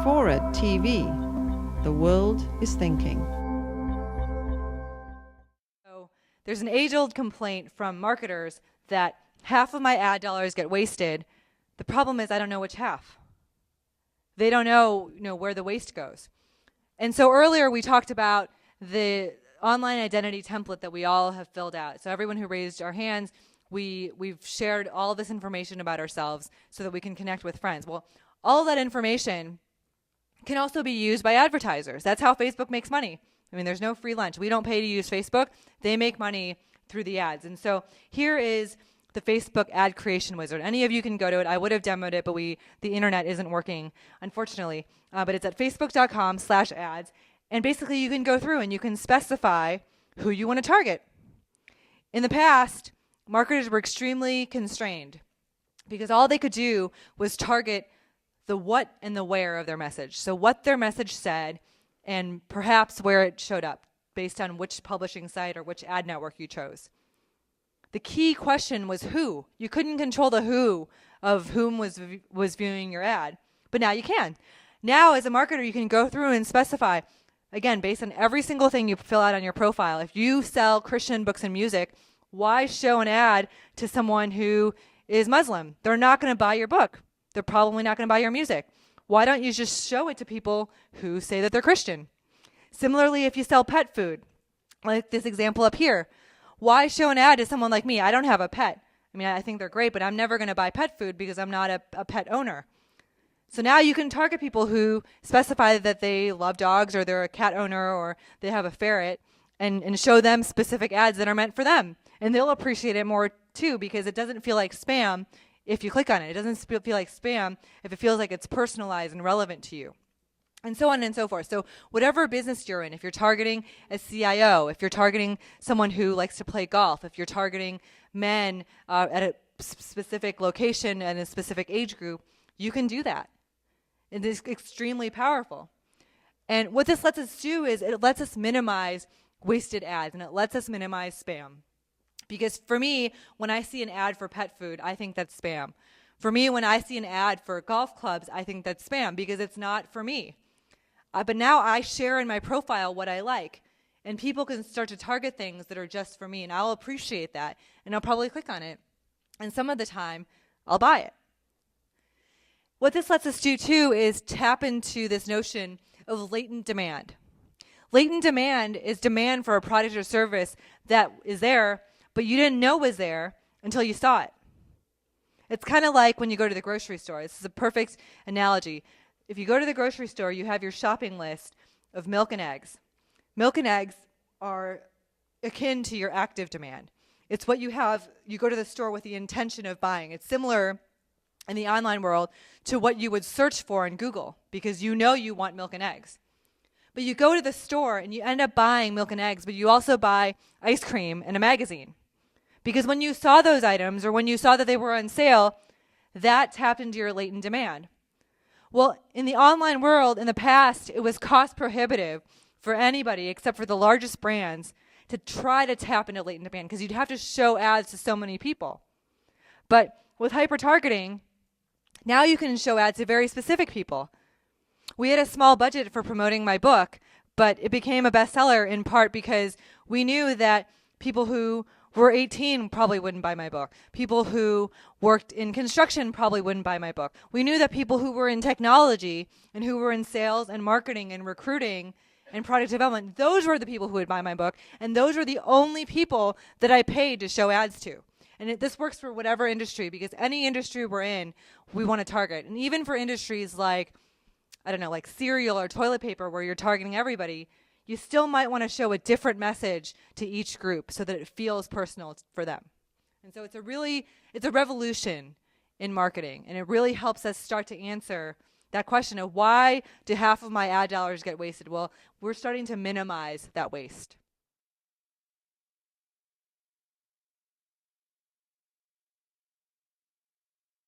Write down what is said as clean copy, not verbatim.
FORA.tv. The world is thinking. So there's an age-old complaint from marketers that half of my ad dollars get wasted. The problem is I don't know which half. They don't know, where the waste goes. And so earlier we talked about the online identity template that we all have filled out. So everyone who raised our hands, we've shared all this information about ourselves so that we can connect with friends. Well, all of that information can also be used by advertisers. That's how Facebook makes money. I mean, there's no free lunch. We don't pay to use Facebook. They make money through the ads. And so here is the Facebook ad creation wizard. Any of you can go to it. I would have demoed it, but the internet isn't working, unfortunately. But it's at facebook.com/ads. And basically you can go through and you can specify who you want to target. In the past, marketers were extremely constrained because all they could do was target the what and the where of their message. So what their message said and perhaps where it showed up based on which publishing site or which ad network you chose. The key question was who. You couldn't control the who of whom was viewing your ad, but now you can. Now as a marketer, you can go through and specify, again, based on every single thing you fill out on your profile. If you sell Christian books and music, why show an ad to someone who is Muslim? They're not going to buy your book. They're probably not going to buy your music. Why don't you just show it to people who say that they're Christian? Similarly, if you sell pet food, like this example up here, why show an ad to someone like me? I don't have a pet. I mean, I think they're great, but I'm never going to buy pet food because I'm not a pet owner. So now you can target people who specify that they love dogs or they're a cat owner or they have a ferret and show them specific ads that are meant for them. And they'll appreciate it more too because it doesn't feel like spam if you click on it. It doesn't feel like spam if it feels like it's personalized and relevant to you. And so on and so forth. So whatever business you're in, if you're targeting a CIO, if you're targeting someone who likes to play golf, if you're targeting men at a specific location and a specific age group, you can do that. It is extremely powerful. And what this lets us do is it lets us minimize wasted ads and it lets us minimize spam. Because for me, when I see an ad for pet food, I think that's spam. For me, when I see an ad for golf clubs, I think that's spam because it's not for me. But now I share in my profile what I like. And people can start to target things that are just for me. And I'll appreciate that. And I'll probably click on it. And some of the time, I'll buy it. What this lets us do, too, is tap into this notion of latent demand. Latent demand is demand for a product or service that is there, but you didn't know was there until you saw it. It's kind of like when you go to the grocery store. This is a perfect analogy. If you go to the grocery store, you have your shopping list of milk and eggs. Milk and eggs are akin to your active demand. It's what you have. You go to the store with the intention of buying. It's similar in the online world to what you would search for in Google because you know you want milk and eggs. But you go to the store and you end up buying milk and eggs, but you also buy ice cream and a magazine. Because when you saw those items or when you saw that they were on sale, that tapped into your latent demand. Well, in the online world, in the past, it was cost prohibitive for anybody except for the largest brands to try to tap into latent demand because you'd have to show ads to so many people. But with hyper-targeting, now you can show ads to very specific people. We had a small budget for promoting my book, but it became a bestseller in part because we knew that people who were 18 probably wouldn't buy my book. People who worked in construction probably wouldn't buy my book. We knew that people who were in technology and who were in sales and marketing and recruiting and product development, those were the people who would buy my book, and those were the only people that I paid to show ads to. And this works for whatever industry because any industry we're in, we want to target. And even for industries like, like cereal or toilet paper where you're targeting everybody, you still might want to show a different message to each group so that it feels personal for them. And so it's a revolution in marketing, and it really helps us start to answer that question of why do half of my ad dollars get wasted? Well, we're starting to minimize that waste.